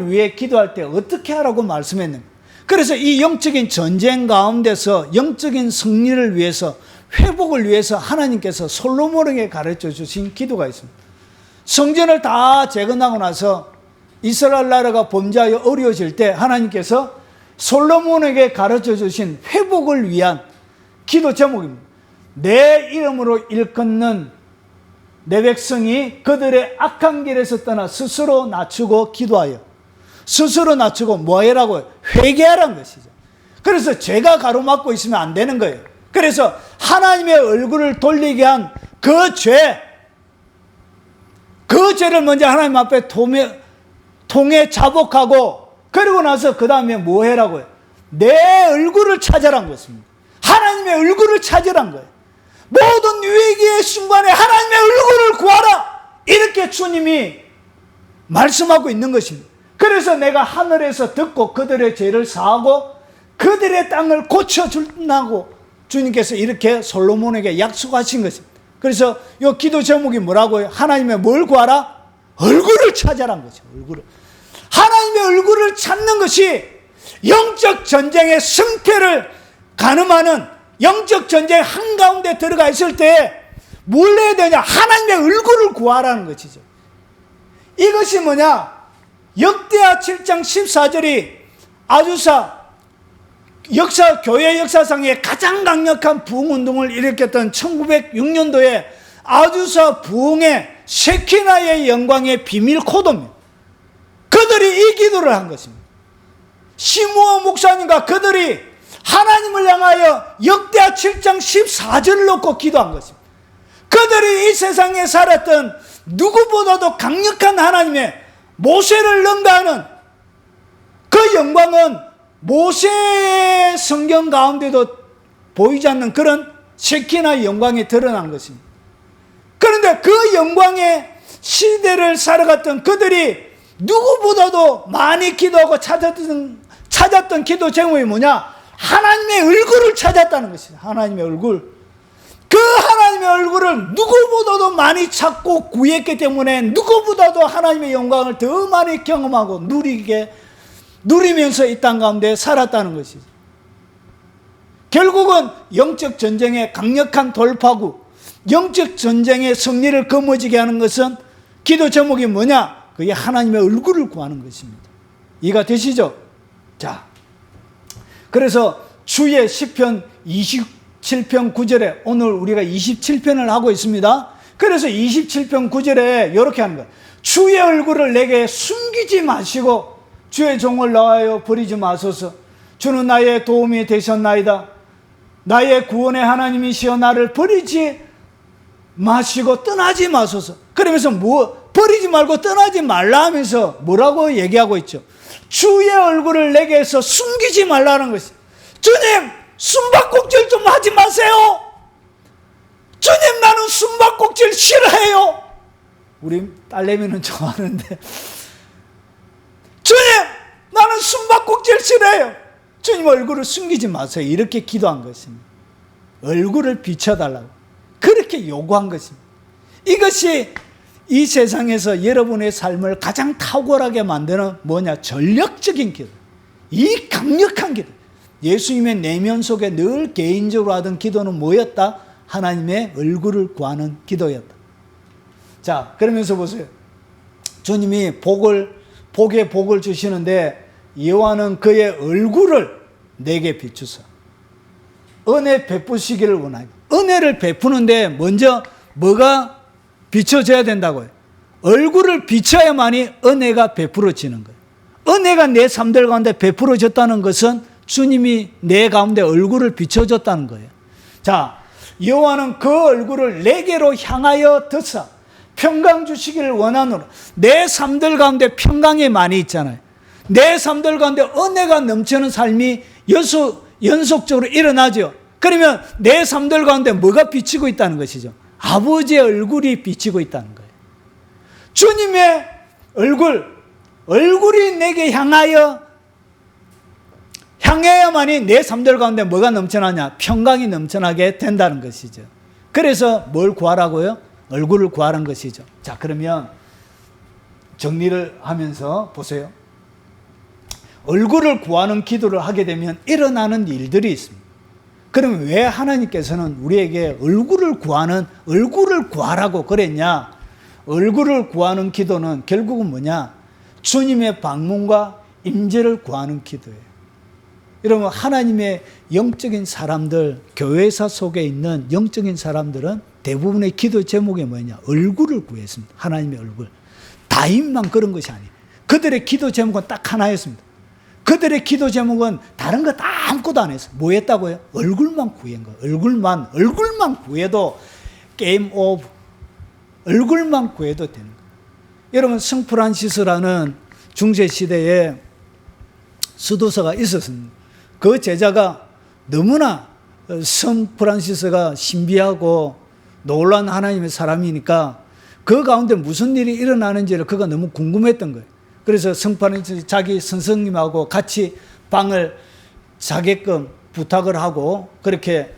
위해 기도할 때 어떻게 하라고 말씀했는가? 그래서 이 영적인 전쟁 가운데서 영적인 승리를 위해서, 회복을 위해서 하나님께서 솔로몬에게 가르쳐 주신 기도가 있습니다. 성전을 다 재건하고 나서 이스라엘 나라가 범죄하여 어려워질 때 하나님께서 솔로몬에게 가르쳐 주신 회복을 위한 기도 제목입니다. 내 이름으로 일컫는 내 백성이 그들의 악한 길에서 떠나 스스로 낮추고 기도하여, 스스로 낮추고 뭐 해라고요? 회개하라는 것이죠. 그래서 죄가 가로막고 있으면 안 되는 거예요. 그래서 하나님의 얼굴을 돌리게 한 그 죄를 먼저 하나님 앞에 통해 자복하고, 그리고 나서 그 다음에 뭐 해라고요? 내 얼굴을 찾으라는 것입니다. 하나님의 얼굴을 찾으라는 거예요. 모든 위기의 순간에 하나님의 얼굴을 구하라, 이렇게 주님이 말씀하고 있는 것입니다. 그래서 내가 하늘에서 듣고 그들의 죄를 사하고 그들의 땅을 고쳐준다고 주님께서 이렇게 솔로몬에게 약속하신 것입니다. 그래서 이 기도 제목이 뭐라고요? 하나님의 뭘 구하라? 얼굴을 찾아라는 거죠. 얼굴을. 하나님의 얼굴을 찾는 것이 영적 전쟁의 승패를 가늠하는, 영적 전쟁 한가운데 들어가 있을 때 뭘 해야 되냐? 하나님의 얼굴을 구하라는 것이죠. 이것이 뭐냐? 역대하 7장 14절이 아주사 교회 역사상에 가장 강력한 부흥운동을 일으켰던 1906년도에 아주사 부흥의 셰키나의 영광의 비밀 코드입니다. 그들이 이 기도를 한 것입니다. 시므온 목사님과 그들이 하나님을 향하여 역대하 7장 14절을 놓고 기도한 것입니다. 그들이 이 세상에 살았던 누구보다도 강력한 하나님의 모세를 능가하는 그 영광은 모세의 성경 가운데도 보이지 않는 그런 셰키나의 영광이 드러난 것입니다. 그런데 그 영광의 시대를 살아갔던 그들이 누구보다도 많이 기도하고 찾았던 기도 제목이 뭐냐? 하나님의 얼굴을 찾았다는 것입니다. 하나님의 얼굴. 그 하나님의 얼굴을 누구보다도 많이 찾고 구했기 때문에 누구보다도 하나님의 영광을 더 많이 경험하고 누리면서 이 땅 가운데 살았다는 것이죠. 결국은 영적 전쟁의 강력한 돌파구, 영적 전쟁의 승리를 거머쥐게 하는 것은 기도 제목이 뭐냐? 그게 하나님의 얼굴을 구하는 것입니다. 이해가 되시죠? 자, 그래서 주의 시편 27편 9절에 오늘 우리가 27편을 하고 있습니다. 그래서 27편 9절에 이렇게 하는 거예요. 주의 얼굴을 내게 숨기지 마시고 주의 종을 나하여 버리지 마소서. 주는 나의 도움이 되셨나이다. 나의 구원의 하나님이시여 나를 버리지 마시고 떠나지 마소서. 그러면서 버리지 말고 떠나지 말라 하면서 뭐라고 얘기하고 있죠? 주의 얼굴을 내게서 숨기지 말라는 것이. 주님, 숨바꼭질 좀 하지 마세요. 주님, 나는 숨바꼭질 싫어해요. 우리 딸내미는 좋아하는데, 주님, 나는 숨바꼭질 싫어해요. 주님 얼굴을 숨기지 마세요. 이렇게 기도한 것입니다. 얼굴을 비춰달라고 그렇게 요구한 것입니다. 이것이 이 세상에서 여러분의 삶을 가장 탁월하게 만드는 뭐냐? 전력적인 기도. 이 강력한 기도. 예수님의 내면 속에 늘 개인적으로 하던 기도는 뭐였다? 하나님의 얼굴을 구하는 기도였다. 자, 그러면서 보세요. 주님이 복에 복을 주시는데 여호와는 그의 얼굴을 내게 비추사 은혜 베푸시기를 원하고, 은혜를 베푸는데 먼저 뭐가 비춰져야 된다고요? 얼굴을 비춰야만이 은혜가 베풀어지는 거예요. 은혜가 내 삶들 가운데 베풀어졌다는 것은 주님이 내 가운데 얼굴을 비춰줬다는 거예요. 자, 여호와는 그 얼굴을 내게로 향하여 드사 평강 주시기를 원하노라. 내 삶들 가운데 평강이 많이 있잖아요. 내 삶들 가운데 은혜가 넘치는 삶이 연속적으로 일어나죠. 그러면 내 삶들 가운데 뭐가 비치고 있다는 것이죠? 아버지의 얼굴이 비치고 있다는 거예요. 주님의 얼굴이 내게 향해야만이 내 삶들 가운데 뭐가 넘쳐나냐? 평강이 넘쳐나게 된다는 것이죠. 그래서 뭘 구하라고요? 얼굴을 구하는 것이죠. 자, 그러면 정리를 하면서 보세요. 얼굴을 구하는 기도를 하게 되면 일어나는 일들이 있습니다. 그러면 왜 하나님께서는 우리에게 얼굴을 구하라고 그랬냐? 얼굴을 구하는 기도는 결국은 뭐냐? 주님의 방문과 임재를 구하는 기도예요. 여러분, 하나님의 영적인 사람들, 교회사 속에 있는 영적인 사람들은 대부분의 기도 제목이 뭐냐? 얼굴을 구했습니다. 하나님의 얼굴. 다인만 그런 것이 아니에요. 그들의 기도 제목은 딱 하나였습니다. 그들의 기도 제목은 다른 거 다 아무것도 안 했어요. 뭐 했다고요? 얼굴만 구한 거예요. 얼굴만 구해도 게임 오브. 얼굴만 구해도 되는 거예요. 여러분, 성 프란시스라는 중세시대에 수도사가 있었습니다. 그 제자가 너무나 성 프란시스가 신비하고 놀라운 하나님의 사람이니까 그 가운데 무슨 일이 일어나는지를 그가 너무 궁금했던 거예요. 그래서 성 프란시스 자기 선생님하고 같이 방을 자게끔 부탁을 하고 그렇게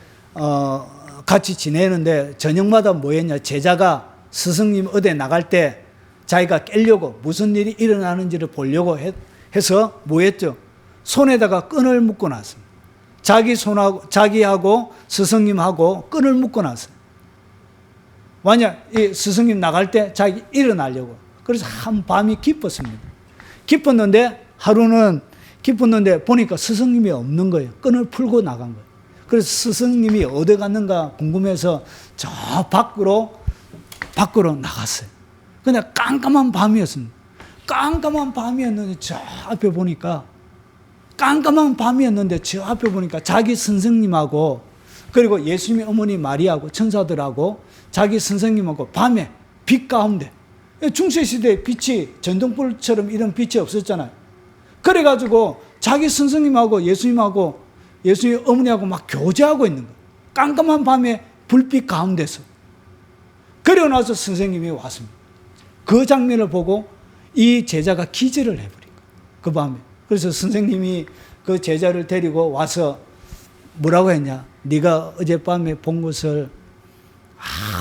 같이 지내는데 저녁마다 뭐 했냐? 제자가 스승님 어디 나갈 때 자기가 깨려고 무슨 일이 일어나는지를 보려고 해서 뭐 했죠? 손에다가 끈을 묶어 놨습니다. 자기하고 스승님하고 끈을 묶어 놨어요. 만약 이 스승님 나갈 때 자기 일어나려고. 그래서 한 밤이 깊었습니다. 깊었는데 보니까 스승님이 없는 거예요. 끈을 풀고 나간 거예요. 그래서 스승님이 어디 갔는가 궁금해서 저 밖으로 나갔어요. 근데 깜깜한 밤이었습니다. 깜깜한 밤이었는데 저 앞에 보니까 자기 선생님하고 그리고 예수님의 어머니 마리아하고 천사들하고 자기 선생님하고 밤에 빛 가운데, 중세시대에 빛이 전등불처럼 이런 빛이 없었잖아요. 그래가지고 자기 선생님하고 예수님하고 예수님의 어머니하고 막 교제하고 있는 거예요. 깜깜한 밤에 불빛 가운데서. 그리고 나서 선생님이 왔습니다. 그 장면을 보고 이 제자가 기절을 해버린 거예요. 그 밤에. 그래서 선생님이 그 제자를 데리고 와서 뭐라고 했냐? 네가 어젯밤에 본 것을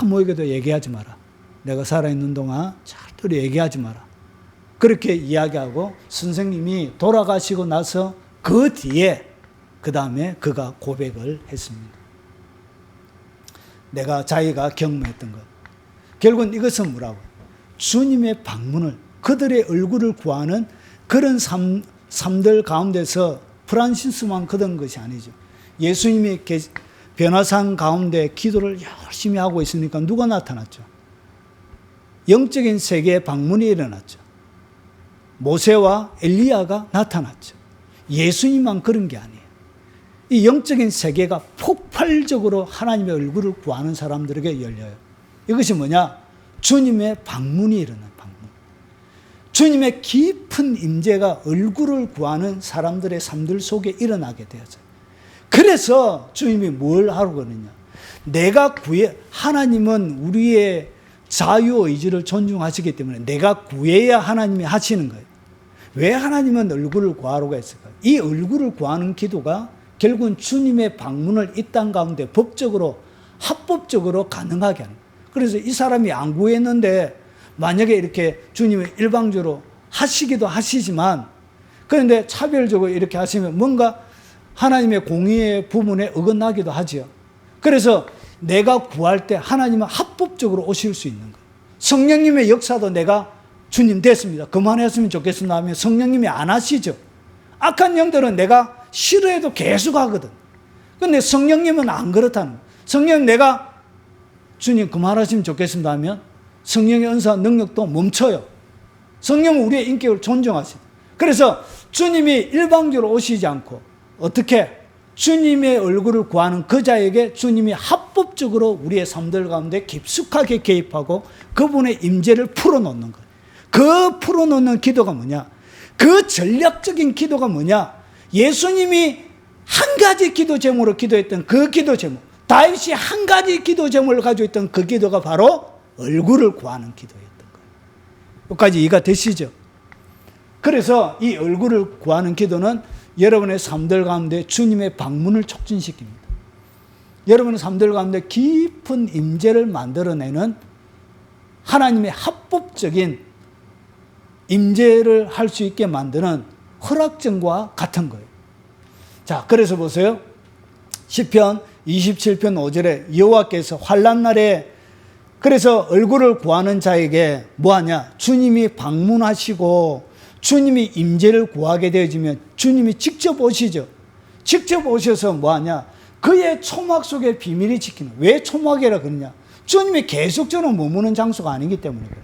아무에게도 얘기하지 마라. 내가 살아있는 동안 절대로 얘기하지 마라. 그렇게 이야기하고 선생님이 돌아가시고 나서 그 뒤에 그 다음에 그가 고백을 했습니다. 자기가 경험했던 것. 결국은 이것은 뭐라고? 주님의 방문을, 그들의 얼굴을 구하는 그런 삶들 가운데서 프란시스만 그런 것이 아니죠. 예수님이 변화산 가운데 기도를 열심히 하고 있으니까 누가 나타났죠? 영적인 세계의 방문이 일어났죠. 모세와 엘리야가 나타났죠. 예수님만 그런 게 아니에요. 이 영적인 세계가 폭발적으로 하나님의 얼굴을 구하는 사람들에게 열려요. 이것이 뭐냐? 주님의 방문이 일어나요. 주님의 깊은 임재가 얼굴을 구하는 사람들의 삶들 속에 일어나게 되어져요. 그래서 주님이 뭘 하라고 그러냐? 하나님은 우리의 자유의지를 존중하시기 때문에 내가 구해야 하나님이 하시는 거예요. 왜 하나님은 얼굴을 구하라고 했을까요? 이 얼굴을 구하는 기도가 결국은 주님의 방문을 이 땅 가운데 법적으로, 합법적으로 가능하게 하는 거예요. 그래서 이 사람이 안 구했는데 만약에 이렇게 주님이 일방적으로 하시기도 하시지만 그런데 차별적으로 이렇게 하시면 뭔가 하나님의 공의의 부분에 어긋나기도 하죠. 그래서 내가 구할 때 하나님은 합법적으로 오실 수 있는 거예요. 성령님의 역사도 내가 주님 됐습니다. 그만했으면 좋겠습니다 하면 성령님이 안 하시죠. 악한 영들은 내가 싫어해도 계속 하거든. 근데 성령님은 안 그렇다는 거예요. 성령 내가 주님 그만하시면 좋겠습니다 하면 성령의 은사 능력도 멈춰요. 성령은 우리의 인격을 존중하시다. 그래서 주님이 일방적으로 오시지 않고 어떻게 주님의 얼굴을 구하는 그 자에게 주님이 합법적으로 우리의 삶들 가운데 깊숙하게 개입하고 그분의 임재를 풀어놓는 거예요. 그 풀어놓는 기도가 뭐냐? 그 전략적인 기도가 뭐냐? 예수님이 한 가지 기도 제목으로 기도했던 그 기도 제목, 다윗이 한 가지 기도 제목을 가지고 있던 그 기도가 바로 얼굴을 구하는 기도였던 거예요. 여기까지 이해가 되시죠? 그래서 이 얼굴을 구하는 기도는 여러분의 삶들 가운데 주님의 방문을 촉진시킵니다. 여러분의 삶들 가운데 깊은 임재를 만들어내는 하나님의 합법적인 임재를 할 수 있게 만드는 허락정과 같은 거예요. 자, 그래서 보세요. 시편 27편 5절에 여호와께서 환난 날에 그래서 얼굴을 구하는 자에게 뭐하냐? 주님이 방문하시고 주님이 임재를 구하게 되어지면 주님이 직접 오시죠. 직접 오셔서 뭐하냐? 그의 초막 속에 비밀이 지키는. 왜 초막이라 그러냐? 주님이 계속적으로 머무는 장소가 아니기 때문에 그래요.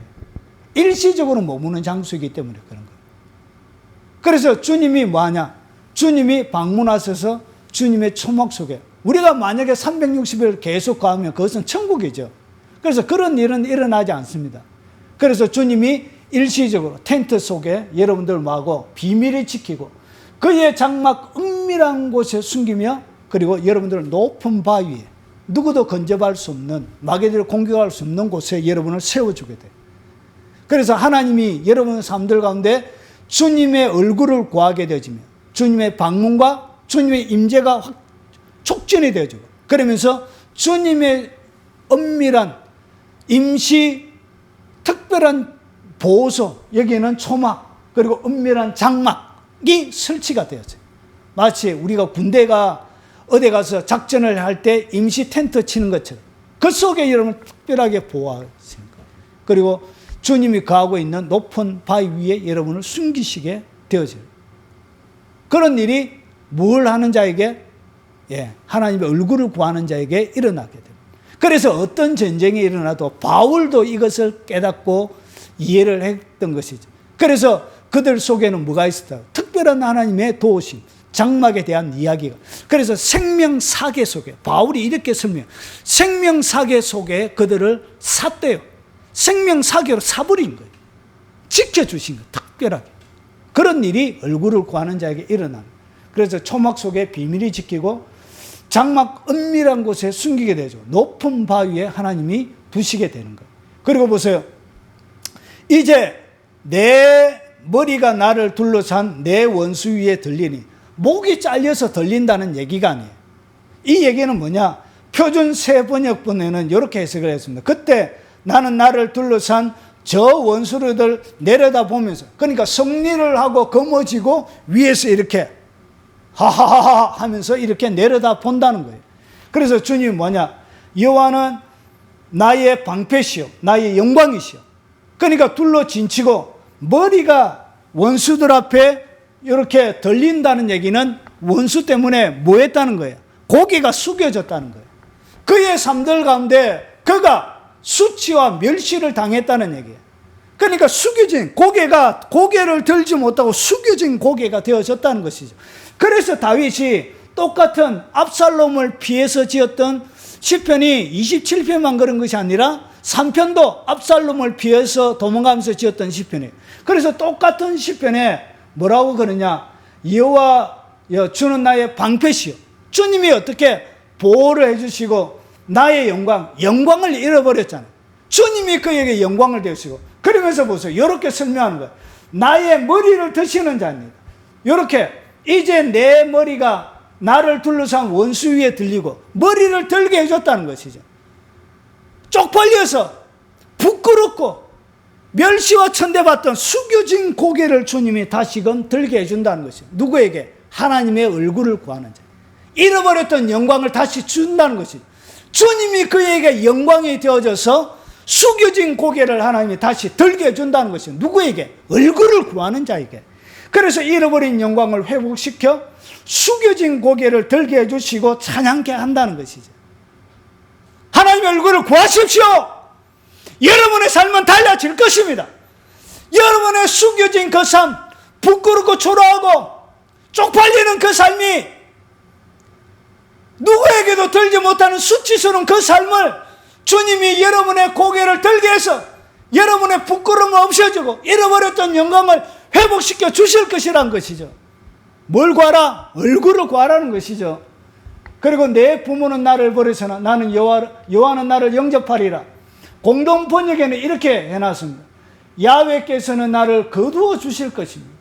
일시적으로 머무는 장소이기 때문에 그런 거예요. 그래서 주님이 뭐하냐? 주님이 방문하셔서 주님의 초막 속에 우리가 만약에 360일 계속 가면 그것은 천국이죠. 그래서 그런 일은 일어나지 않습니다. 그래서 주님이 일시적으로 텐트 속에 여러분들 뭐하고 비밀을 지키고 그의 장막 은밀한 곳에 숨기며 그리고 여러분들을 높은 바위에 누구도 건져갈 수 없는 마귀들을 공격할 수 없는 곳에 여러분을 세워주게 돼요. 그래서 하나님이 여러분의 삶들 가운데 주님의 얼굴을 구하게 되어지며 주님의 방문과 주님의 임재가 촉진이 되어지고 그러면서 주님의 은밀한 임시 특별한 보호소 여기에는 초막 그리고 은밀한 장막이 설치가 되어져요. 마치 우리가 군대가 어디 가서 작전을 할 때 임시 텐트 치는 것처럼 그 속에 여러분을 특별하게 보호하십니까? 그리고 주님이 거하고 있는 높은 바위 위에 여러분을 숨기시게 되어져요. 그런 일이 뭘 하는 자에게? 하나님의 얼굴을 구하는 자에게 일어나게 됩니다. 그래서 어떤 전쟁이 일어나도 바울도 이것을 깨닫고 이해를 했던 것이죠. 그래서 그들 속에는 뭐가 있었다? 특별한 하나님의 도우심, 장막에 대한 이야기가. 그래서 생명사계 속에 바울이 이렇게 설명. 생명사계 속에 그들을 샀대요. 생명사계로 사버린 거예요. 지켜주신 거예요. 특별하게. 그런 일이 얼굴을 구하는 자에게 일어나는. 그래서 초막 속에 비밀이 지키고 장막 은밀한 곳에 숨기게 되죠. 높은 바위에 하나님이 두시게 되는 거예요. 그리고 보세요. 이제 내 머리가 나를 둘러싼 내 원수 위에 들리니 목이 잘려서 들린다는 얘기가 아니에요. 이 얘기는 뭐냐? 표준 새 번역본에는 이렇게 해석을 했습니다. 그때 나는 나를 둘러싼 저 원수들을 내려다보면서 그러니까 승리를 하고 거머쥐고 위에서 이렇게 하하하하 하면서 이렇게 내려다 본다는 거예요. 그래서 주님이 뭐냐? 여호와는 나의 방패시요 나의 영광이시요. 그러니까 둘러 진치고 머리가 원수들 앞에 이렇게 들린다는 얘기는 원수 때문에 뭐 했다는 거예요? 고개가 숙여졌다는 거예요. 그의 삶들 가운데 그가 수치와 멸시를 당했다는 얘기예요. 그러니까 숙여진 고개를 들지 못하고 숙여진 고개가 되어졌다는 것이죠. 그래서 다윗이 똑같은 압살롬을 피해서 지었던 시편이 27편만 그런 것이 아니라 3편도 압살롬을 피해서 도망가면서 지었던 시편이에요. 그래서 똑같은 시편에 뭐라고 그러냐? 여호와 주는 나의 방패시요. 주님이 어떻게 보호를 해주시고 나의 영광을 잃어버렸잖아요. 주님이 그에게 영광을 되시고 그러면서 보세요. 이렇게 설명하는 거예요. 나의 머리를 드시는 자입니다. 이렇게 이제 내 머리가 나를 둘러싼 원수 위에 들리고 머리를 들게 해줬다는 것이죠. 쪽팔려서 부끄럽고 멸시와 천대받던 숙여진 고개를 주님이 다시금 들게 해준다는 것이죠. 누구에게? 하나님의 얼굴을 구하는 자. 잃어버렸던 영광을 다시 준다는 것이죠. 주님이 그에게 영광이 되어져서 숙여진 고개를 하나님이 다시 들게 해준다는 것이죠. 누구에게? 얼굴을 구하는 자에게. 그래서 잃어버린 영광을 회복시켜 숙여진 고개를 들게 해주시고 찬양케 한다는 것이죠. 하나님의 얼굴을 구하십시오. 여러분의 삶은 달라질 것입니다. 여러분의 숙여진 그 삶, 부끄럽고 초라하고 쪽팔리는 그 삶이 누구에게도 들지 못하는 수치스러운 그 삶을 주님이 여러분의 고개를 들게 해서 여러분의 부끄러움을 없애주고 잃어버렸던 영광을 회복시켜 주실 것이라는 것이죠. 뭘 구하라? 얼굴을 구하라는 것이죠. 그리고 내 부모는 나를 버리서나 나는 여호와는 나를 영접하리라. 공동 번역에는 이렇게 해놨습니다. 야훼께서는 나를 거두어 주실 것입니다.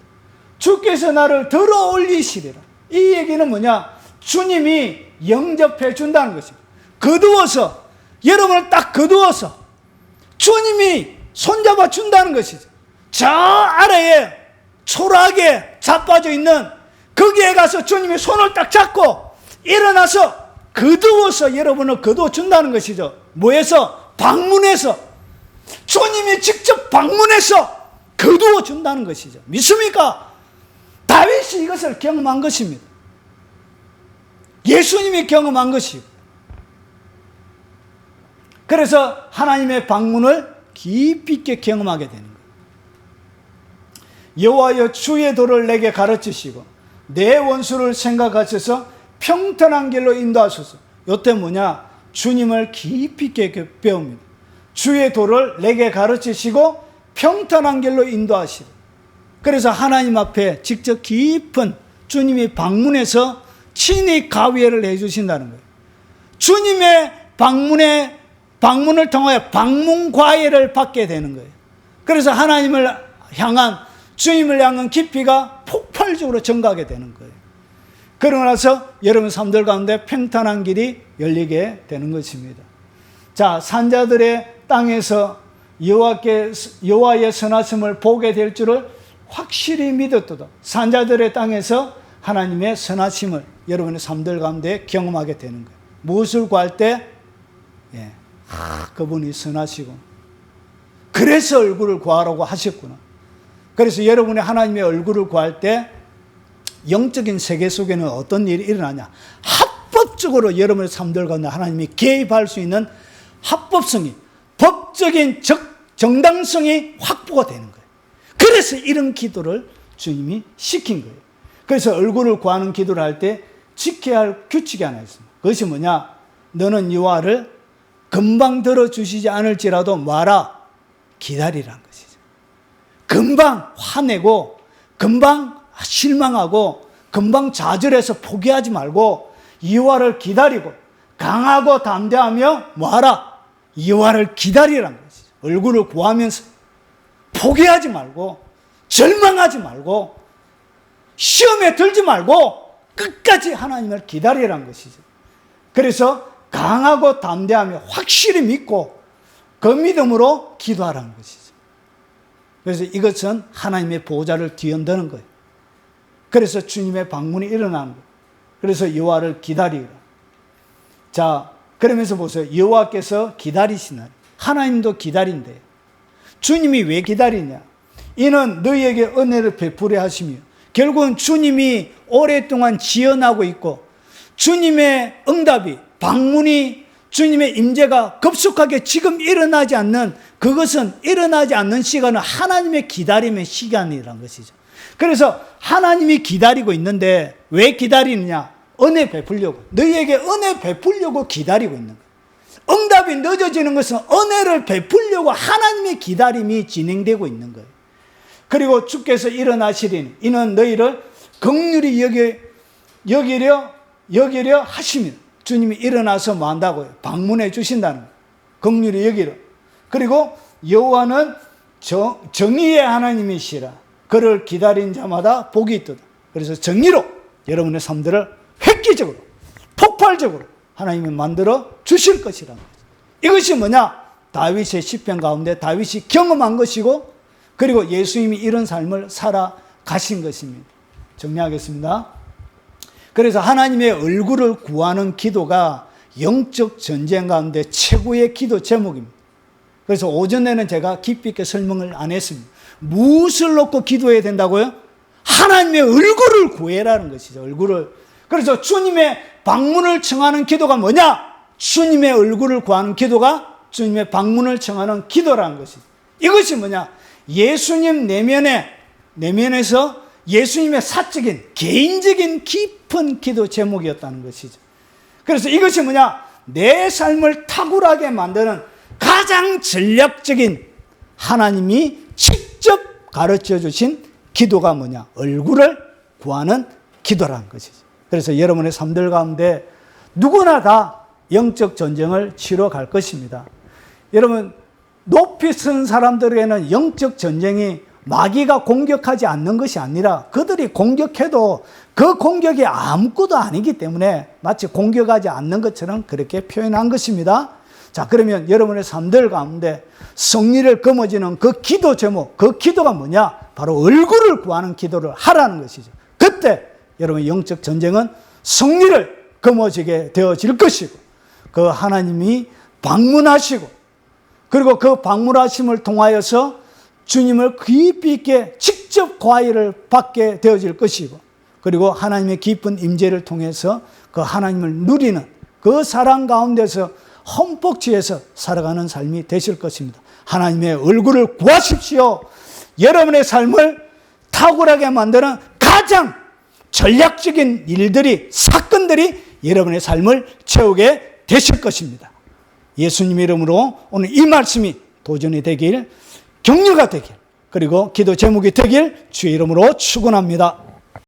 주께서 나를 들어 올리시리라. 이 얘기는 뭐냐? 주님이 영접해 준다는 것입니다. 거두어서, 여러분을 딱 거두어서 주님이 손잡아 준다는 것이죠. 저 아래에 초라하게 자빠져 있는 거기에 가서 주님이 손을 딱 잡고 일어나서 거두어서 여러분을 거두어 준다는 것이죠. 뭐해서? 방문해서. 주님이 직접 방문해서 거두어 준다는 것이죠. 믿습니까? 다윗이 이것을 경험한 것입니다. 예수님이 경험한 것이고. 그래서 하나님의 방문을 깊이 있게 경험하게 되는 거예요. 여호와여 주의 도를 내게 가르치시고 내 원수를 생각하셔서 평탄한 길로 인도하소서. 요때 뭐냐? 주님을 깊이 있게 배웁니다. 주의 도를 내게 가르치시고 평탄한 길로 인도하시고. 그래서 하나님 앞에 직접 깊은 주님이 방문해서 친히 가위를 해주신다는 거예요. 주님의 방문을 통하여 방문 과외를 받게 되는 거예요. 그래서 하나님을 향한, 주님을 향한 깊이가 폭발적으로 증가하게 되는 거예요. 그러고 나서 여러분 삶들 가운데 평탄한 길이 열리게 되는 것입니다. 자, 산자들의 땅에서 여호와의 선하심을 보게 될 줄을 확실히 믿었도다. 산자들의 땅에서 하나님의 선하심을 여러분의 삶들 가운데 경험하게 되는 거예요. 무엇을 구할 때? 그분이 선하시고 그래서 얼굴을 구하라고 하셨구나. 그래서 여러분이 하나님의 얼굴을 구할 때 영적인 세계 속에는 어떤 일이 일어나냐? 합법적으로 여러분의 삶들 가운데 하나님이 개입할 수 있는 합법성이, 법적인 정당성이 확보가 되는 거예요. 그래서 이런 기도를 주님이 시킨 거예요. 그래서 얼굴을 구하는 기도를 할 때 지켜야 할 규칙이 하나 있습니다. 그것이 뭐냐? 너는 여호와를 금방 들어주시지 않을지라도 뭐하라? 기다리라는 것이죠. 금방 화내고 금방 실망하고 금방 좌절해서 포기하지 말고 여호와를 기다리고 강하고 담대하며 뭐하라? 여호와를 기다리라는 것이죠. 얼굴을 구하면서 포기하지 말고 절망하지 말고 시험에 들지 말고 끝까지 하나님을 기다리라는 것이죠. 그래서 강하고 담대하며 확실히 믿고 그 믿음으로 기도하라는 것이죠. 그래서 이것은 하나님의 보호자를 뒤흔드는 거예요. 그래서 주님의 방문이 일어나는 거예요. 그래서 여호와를 기다리라. 자, 그러면서 보세요. 여호와께서 기다리시나니. 하나님도 기다린대요. 주님이 왜 기다리냐? 이는 너희에게 은혜를 베풀어 하시며 결국은 주님이 오랫동안 지연하고 있고 주님의 응답이, 방문이, 주님의 임재가 급속하게 지금 일어나지 않는, 그것은 일어나지 않는 시간은 하나님의 기다림의 시간이라는 것이죠. 그래서 하나님이 기다리고 있는데 왜 기다리느냐? 은혜 베풀려고. 너희에게 은혜 베풀려고 기다리고 있는 거예요. 응답이 늦어지는 것은 은혜를 베풀려고 하나님의 기다림이 진행되고 있는 거예요. 그리고 주께서 일어나시리니 이는 너희를 긍휼히 여기려 하시면, 주님이 일어나서 뭐 한다고요? 방문해 주신다는 거예요. 긍휼히 여기려. 그리고 여호와는 정의의 하나님이시라. 그를 기다린 자마다 복이 있도다. 그래서 정의로 여러분의 삶들을 획기적으로 폭발적으로 하나님이 만들어 주실 것이라는 거죠. 이것이 뭐냐? 다윗의 시편 가운데 다윗이 경험한 것이고 그리고 예수님이 이런 삶을 살아가신 것입니다. 정리하겠습니다. 그래서 하나님의 얼굴을 구하는 기도가 영적 전쟁 가운데 최고의 기도 제목입니다. 그래서 오전에는 제가 깊이 있게 설명을 안 했습니다. 무엇을 놓고 기도해야 된다고요? 하나님의 얼굴을 구해라는 것이죠. 얼굴을. 그래서 주님의 방문을 청하는 기도가 뭐냐? 주님의 얼굴을 구하는 기도가 주님의 방문을 청하는 기도라는 것이죠. 이것이 뭐냐? 예수님 내면에서 예수님의 사적인 개인적인 깊은 기도 제목이었다는 것이죠. 그래서 이것이 뭐냐? 내 삶을 탁월하게 만드는 가장 전략적인 하나님이 직접 가르쳐 주신 기도가 뭐냐? 얼굴을 구하는 기도라는 것이죠. 그래서 여러분의 삶들 가운데 누구나 다 영적 전쟁을 치러 갈 것입니다. 여러분, 높이 쓴 사람들에게는 영적 전쟁이 마귀가 공격하지 않는 것이 아니라 그들이 공격해도 그 공격이 아무것도 아니기 때문에 마치 공격하지 않는 것처럼 그렇게 표현한 것입니다. 자, 그러면 여러분의 삶들 가운데 승리를 거머쥐는 그 기도 제목, 그 기도가 뭐냐? 바로 얼굴을 구하는 기도를 하라는 것이죠. 그때 여러분의 영적 전쟁은 승리를 거머쥐게 되어질 것이고, 그 하나님이 방문하시고, 그리고 그 방문하심을 통하여서 주님을 깊이 있게 직접 과외를 받게 되어질 것이고, 그리고 하나님의 깊은 임재를 통해서 그 하나님을 누리는 그 사랑 가운데서 흠뻑 취해서 살아가는 삶이 되실 것입니다. 하나님의 얼굴을 구하십시오. 여러분의 삶을 탁월하게 만드는 가장 전략적인 일들이, 사건들이 여러분의 삶을 채우게 되실 것입니다. 예수님 이름으로 오늘 이 말씀이 도전이 되길, 격려가 되길, 그리고 기도 제목이 되길 주의 이름으로 축원합니다.